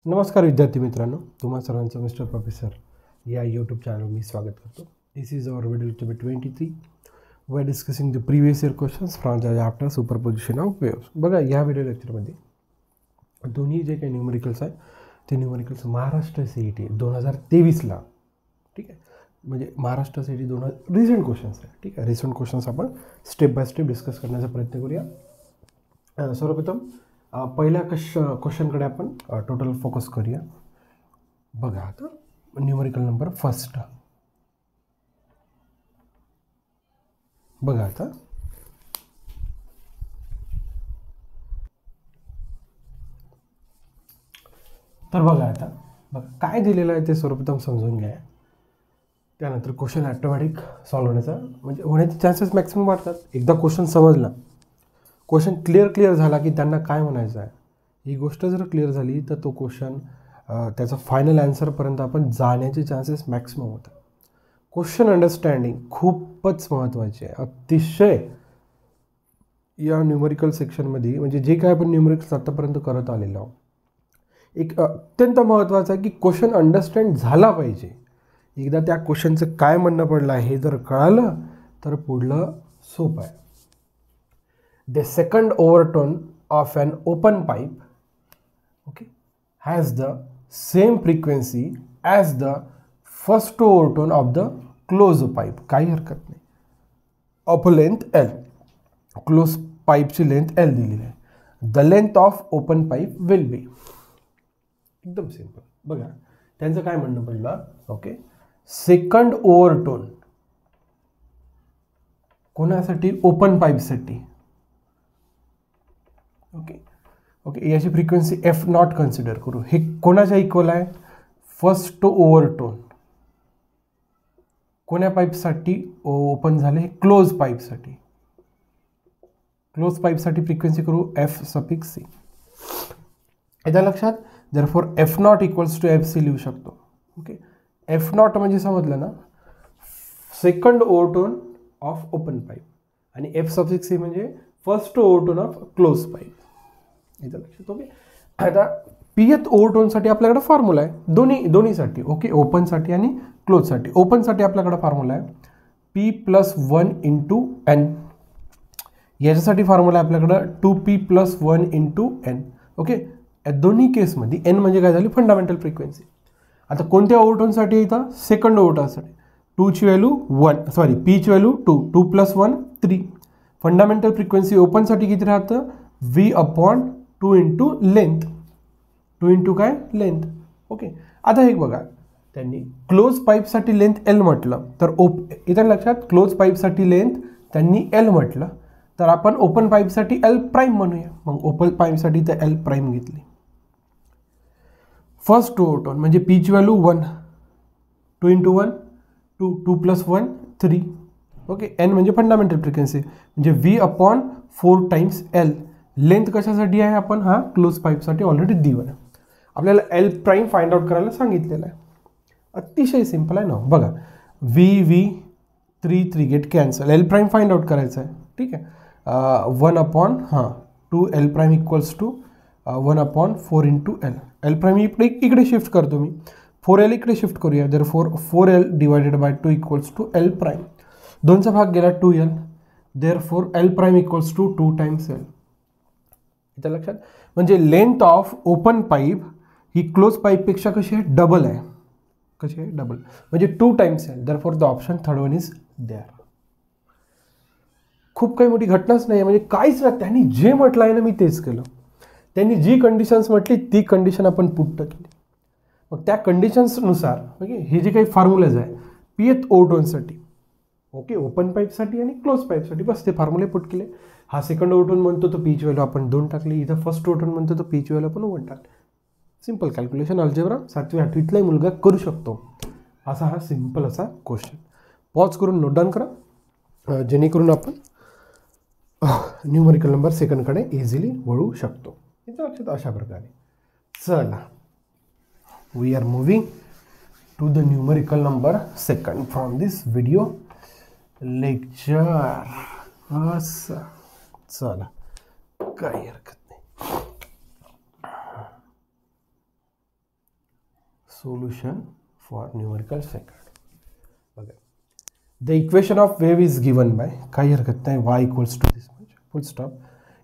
नमस्कार विद्यार्थी मित्रांनो, तुम्हा सर्वांचं मिस्टर प्रोफेसर या यूट्यूब चॅनल मी स्वागत करतो. This is our video to be 23. We are discussing the previous year questions from the chapter superposition of waves. बघा, या व्हिडिओ लेक्चरमध्ये दोन्ही जे काही न्यूमरिकल्स आहेत ते न्यूमरिकल्स महाराष्ट्र CET 2023ला, ठीक आहे, म्हणजे महाराष्ट्र CET 2000 रिसेंट क्वेश्चन्स आहे. ठीक आहे, रिसेंट क्वेश्चन्स आपण स्टेप बाय स्टेप डिस्कस करण्याचा प्रयत्न करूया. सर्वप्रथम पहिल्या क्वेश्चनकडे आपण टोटल फोकस करूया. बघा, आता न्यूमरिकल नंबर फर्स्ट. बघा आता बघा काय दिलेलं आहे ते सर्वप्रथम समजून घ्या. त्यानंतर क्वेश्चन ॲटोमॅटिक सॉल्व्ह होण्याचे चान्सेस मॅक्सिमम वाढतात. एकदा क्वेश्चन समजला, क्वेश्चन क्लिअर झाला की त्यांना काय म्हणायचं आहे, ही गोष्ट जर क्लिअर झाली तर तो क्वेश्चन त्याचा फायनल ॲन्सरपर्यंत आपण जाण्याचे चान्सेस मॅक्सिमम होतात. क्वेश्चन अंडरस्टँडिंग खूपच महत्त्वाचे आहे, अतिशय. या न्यूमरिकल सेक्शनमध्ये म्हणजे जे काय आपण न्यूमरिकल्स आत्तापर्यंत करत आलेलो आहोत, एक अत्यंत महत्त्वाचं आहे की क्वेश्चन अंडरस्टँड झाला पाहिजे. एकदा त्या क्वेश्चनचं काय म्हणणं पडलं आहे हे जर कळालं तर पुढलं सोपं आहे. The second overtone of an open pipe, okay, has the same frequency as the first overtone of the closed pipe. काही हरकत नाही. Of length L, closed pipe ची लेंथ L दिलेली आहे. The length of open pipe will be. एकदम simple. बघा, त्यांचं काय म्हणणं पडलं, ओके, सेकंड ओव्हरटोन कोणासाठी? ओपन पाईपसाठी. ओके, याची फ्रिक्वेन्सी F0 कन्सिडर करू. हे कोणाच्या इक्वल आहे? फर्स्ट ओव्हरटोन. कोण्या पाईपसाठी ओपन झाले? क्लोज पाईपसाठी. क्लोज पाईपसाठी फ्रिक्वेन्सी करू F(c). याच्या लक्षात, therefore F0 equals to FC लिहू शकतो. ओके, F0 म्हणजे समजलं ना, सेकंड ओव्हरटोन ऑफ ओपन पाईप, आणि F(c) म्हणजे फर्स्ट ओव्हरटोन ऑफ क्लोज पाईप. याचं लक्षात. ओके, आता pth ओव्हरटोनसाठी आपल्याकडे फॉर्म्युला आहे दोन्हीसाठी. ओके, ओपनसाठी आणि क्लोजसाठी. ओपनसाठी आपल्याकडे फॉर्म्युला आहे P+1 × n. याच्यासाठी फॉर्म्युला आहे आपल्याकडं 2P+1 × n. ओके, या दोन्ही केसमध्ये n म्हणजे काय झाली? Fundamental frequency. आता कोणत्या ओव्हरटोनसाठी येतं? सेकंड ओव्हरटोनसाठी. P ची व्हॅल्यू 2, 2 + 1 3. फंडामेंटल फ्रिक्वेन्सी ओपनसाठी किती राहतं? V/2 × length. 2 × काय? लेंथ. ओके, आता हे बघा, त्यांनी क्लोज पाईपसाठी लेंथ L म्हटलं तर इथं लक्षात, क्लोज पाईपसाठी लेंथ त्यांनी L म्हटलं तर आपण ओपन पाईपसाठी L' म्हणूया. मग ओपन पाईपसाठी तर L' घेतली. फर्स्ट ओव्हरटोन म्हणजे P ची व्हॅल्यू 1, 2 × 1 2, 2 + 1 3. ओके, n म्हणजे फंडामेंटल फ्रिक्वेन्सी म्हणजे V/4 टाइम्स L. लेंथ कशासाठी आहे? आपण हा क्लोज पाईपसाठी ऑलरेडी दिलं आहे. आपल्याला L' फाइंड आउट करायला सांगितलेलं आहे. अतिशय सिंपल आहे ना. बघा, V 3 get cancel. L' find out करायचं आहे. ठीक आहे, 1/2 L' equals to 1/4 × L. L' इकडे शिफ्ट करतो मी, 4L इकडे शिफ्ट करूया. जर 4L / 2 इक्वल्स टू L'. 2चा भाग गेला 2L, therefore L' equals to 2 times L. इथं लक्षात, म्हणजे लेंथ ऑफ ओपन पाईप ही क्लोज पाईपपेक्षा कशी आहे? डबल आहे. कशी आहे? डबल, म्हणजे 2 times L. Therefore the option third one is there. खूप काही मोठी घटनाच नाही, म्हणजे काहीच नाही. त्यांनी जे म्हटलं आहे ना, मी तेच केलं. त्यांनी जी कंडिशन्स म्हटली ती कंडिशन आपण पुट केली. मग त्या कंडिशन्सनुसार ओके, हे जे काही फॉर्म्युलाज आहे pth ओव्हरटोनसाठी, ओके, ओपन पाईपसाठी आणि क्लोज पाईपसाठी, बस ते फॉर्म्युले पुट केले. हा सेकंड ओव्हरटोन म्हणतो तो P ची व्हॅल्यू आपण 2 टाकली. इथं फर्स्ट ओव्हरटोन म्हणतो तो P ची व्हॅल्यू आपण 1 टाकली. सिंपल कॅल्क्युलेशन, अल्जेब्रा 7वी 8वीतलाही मुलगा करू शकतो. असा हा सिंपल असा क्वेश्चन. पॉज करून नोट डाऊन करा, जेणेकरून आपण न्यूमरिकल नंबर सेकंडकडे इझिली वळू शकतो. इथं लक्षात, अशा प्रकारे. चला, we are moving to the numerical number second from this video lecture. असं, चला, काही हरकत नाही. Solution for numerical second. बघा, the equation of wave is given by, काही हरकत नाही, y equals to this much, full stop.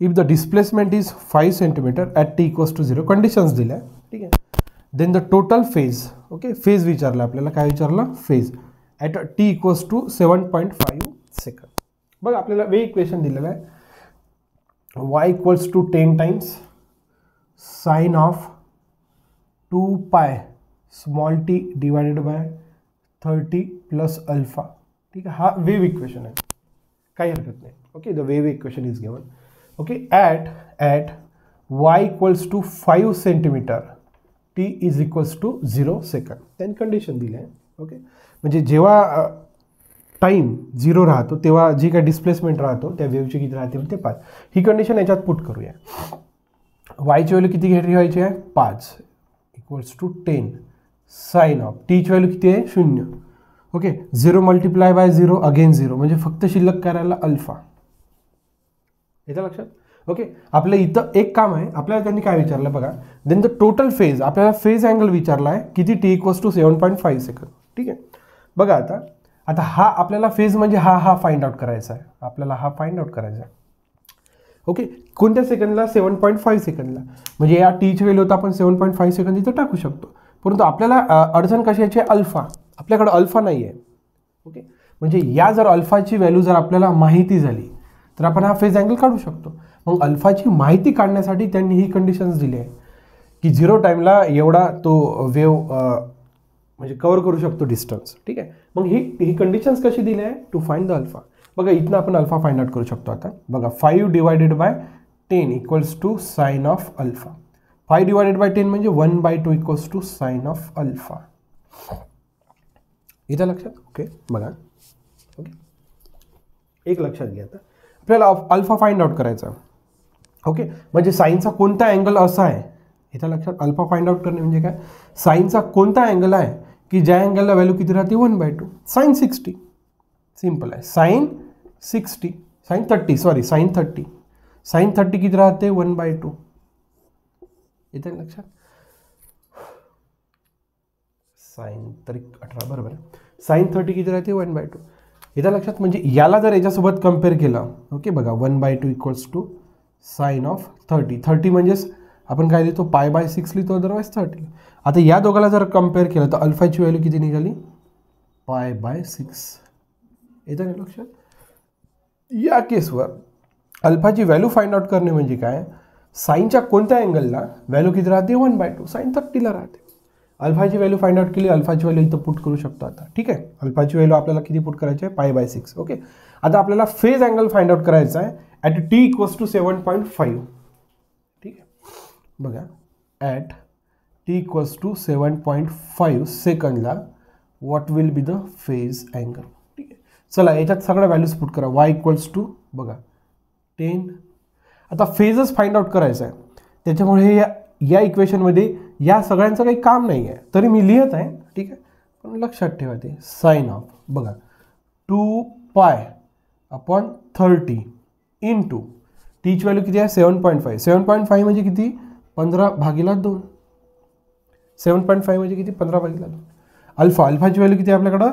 If the displacement is 5 centimetre at t equals to 0, conditions दिल्या, ठीक आहे. Then the total phase, okay, phase विचारला आपल्याला, काय विचारलं, phase at t equals to 7.5 second. बघा आपल्याला वेव्ह इक्वेशन दिलेलं आहे, y equals to 10 times sine of 2 pi small t divided by 30 plus alpha, ठीक आहे. हा वेव्ह इक्वेशन आहे, काही हरकत नाही. Okay, the wave equation is given. Okay, at y equals to 5 centimetre t is equals to 0 second. त्यांनी condition दिली आहे. ओके, म्हणजे जेव्हा टाईम 0 राहतो तेव्हा जी काही डिस्प्लेसमेंट राहतो त्या वेव्हची किती राहते ते 5. ही कंडिशन याच्यात पुट करूया. वायची व्हॅल्यू किती घ्यायची आहे, 5 इक्वल्स टू 10 साइन ऑफ टीची व्हॅल्यू किती आहे, 0. ओके, 0 मल्टिप्लाय बाय 0 अगेन 0, म्हणजे फक्त शिल्लक करायला अल्फा. येतं लक्षात. ओके, आपल्या इथं एक काम आहे, आपल्याला त्यांनी काय विचारलं बघा. देन द टोटल फेज, आपल्याला फेज अँगल विचारला आहे किती, t इक्वल्स टू 7.5 सेकंड. ठीक आहे. बघा आता हा आपल्याला फेज म्हणजे हा फाइंड आउट करायचा आहे, आपल्याला हा फाइंड आउट करायचा आहे. ओके, कोणत्या सेकंडला, 7.5 सेकंडला, म्हणजे या टीची व्हॅल्यू तर आपण 7.5 सेकंड इथं टाकू शकतो. परंतु आपल्याला अडचण कशाची आहे, अल्फा. आपल्याकडे अल्फा नाही आहे. ओके, म्हणजे या जर अल्फाची व्हॅल्यू जर आपल्याला माहिती झाली तर आपण हा फेज अँगल काढू शकतो. मग अल्फाची माहिती काढण्यासाठी त्यांनी ही कंडिशन्स दिली आहे की 0 टाईमला एवढा तो वेव्ह म्हणजे कव्हर करू शकतो डिस्टन्स. ठीक आहे. मग ही कंडिशन्स कशी दिली आहे, टू फाइंड द अल्फा. बघा इथनं आपण अल्फा फाइंड आउट करू शकतो. आता बघा 5 divided by 10 equals to sine of alpha. 5 divided by 10 म्हणजे 1/2 equals to sine of alpha. इथं लक्षात. ओके, बघा. ओके, एक लक्षात घ्या. आता आपल्याला अल्फा फाइंड आउट करायचा. ओके, म्हणजे साईनचा कोणता अँगल असा आहे, इथं लक्षात. अल्फा फाइंड आउट करणे म्हणजे काय, साईनचा कोणता अँगल आहे की ज्या अँगलला व्हॅल्यू किती राहते, 1/2. साइन 60, सिंपल आहे. Sine 60, sine 30, sorry sine 30. Sine 30 किती राहते, 1/2. इथे लक्षात. साइन 18 बरोबर आहे. साइन 30 किती राहते, 1/2. इथं लक्षात. म्हणजे याला जर याच्यासोबत कम्पेअर केलं, ओके बघा 1/2 इक्वल्स टू साइन ऑफ 30. 30 म्हणजेच आपण काय लिहितो, π/6 लिहितो, अदरवाईज 30. आता या दोघाला जर कम्पेअर केलं तर अल्फाची व्हॅल्यू किती निघाली, π/6. येतं नाही लक्षात. या केसवर अल्फाची व्हॅल्यू फाइंड आउट करणे म्हणजे काय, साईनच्या कोणत्या अँगलला व्हॅल्यू किती राहते, 1/2. साइन 30ला राहते. अल्फाची व्हॅल्यू फाइंड आउट केली, अल्फाची व्हॅल्यू इथं पुट करू शकतो आता. ठीक आहे. अल्फाची व्हॅल्यू आपल्याला किती पुट करायची आहे, π/6. ओके, आता आपल्याला फेज अँगल फाइंड आउट करायचा आहे ॲट t इक्वल्स टू 7.5. ठीक आहे. बघा ॲट t इक्वल्स टू 7.5 सेकंडला what will be the phase angle. ठीक आहे. चला याच्यात सगळ्या व्हॅल्यूज पुट करा. y इक्वल्स टू बघा 10. आता फेजच फाइंड आउट करायचा आहे, त्याच्यामुळे या इक्वेशनमध्ये या सगळ्यांचं काही काम नाही आहे, तरी मी लिहित आहे. ठीक आहे. पण लक्षात ठेवा ते साइन ऑफ बघा 2π/30 इंटू टीची व्हॅल्यू किती आहे, 7.5. 7.5 म्हणजे किती, 15/2. 7.5 म्हणजे किती, 15/2. अल्फाची व्हॅल्यू किती आहे आपल्याकडं,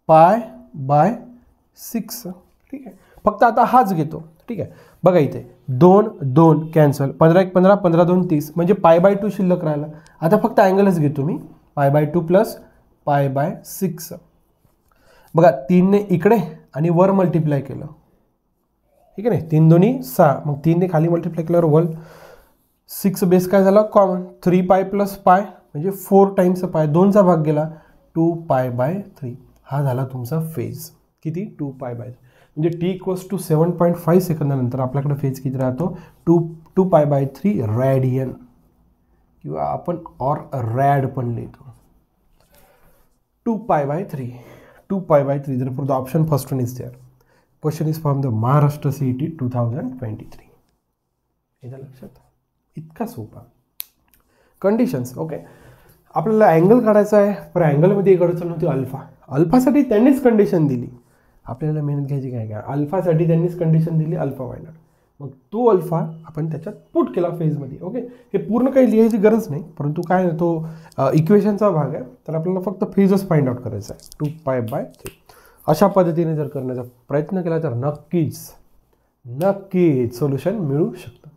π/6. ठीक आहे. फक्त आता हाच घेतो. ठीक आहे. बघा इथे 2 कॅन्सल, 15 × 15, 15×2 30, म्हणजे π/2 शिल्लक राहिला. आता फक्त अँगलच घेतो मी, π/2 प्लस π/6. बघा 3ने इकडे आणि वर मल्टिप्लाय केलं. ठीक आहे. 3 2 6, मग 3ने खाली मल्टिप्लाय केल्यावर 1. 6 बेस काय झाला, कॉमन. 3π प्लस π म्हणजे 4 टाइम्स π, 2चा भाग गेला, 2π/3. हा झाला तुमचा फेज. किती, 2π/3. म्हणजे t इक्वल्स टू 7.5 सेकंदानंतर आपल्याकडे फेज किती राहतो, 2π/3 रॅडियन, किंवा आपण ऑर रॅड पण लिहितो. 2π/3. 2π/3. therefore the option first one is there. Question is from the Maharashtra CET 2023. याच्या लक्षात. इतका सोपा. कंडिशन्स. ओके, आपल्याला अँगल काढायचा आहे, पण अँगलमध्ये एक अडचण होती, अल्फा. अल्फासाठी त्यांनीच कंडिशन दिली. आपल्याला मेहनत घ्यायची काय, अल्फासाठी त्यांनीच कंडिशन दिली, अल्फा फाइंड आउट. मग तो अल्फा आपण त्याच्यात पुट केला फेजमध्ये. ओके, हे पूर्ण काही लिहायची गरज नाही, परंतु काय तो इक्वेशनचा भाग आहे, तर आपल्याला फक्त फेजच फाइंड आउट करायचा आहे. 2π/3 अशा पद्धतीने जर करण्याचा प्रयत्न केला तर नक्कीच सोल्युशन मिळू शकतं.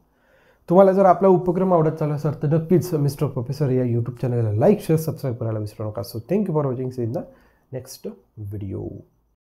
तुम्हाला जर आपला उपक्रम आवडत चालला असेल तर नक्कीच मिस्टर प्रोफेसर या यूट्यूब चॅनलला लाईक शेअर सबस्क्राईब करायला विसरू नका. So thank you for watching. See in the next video.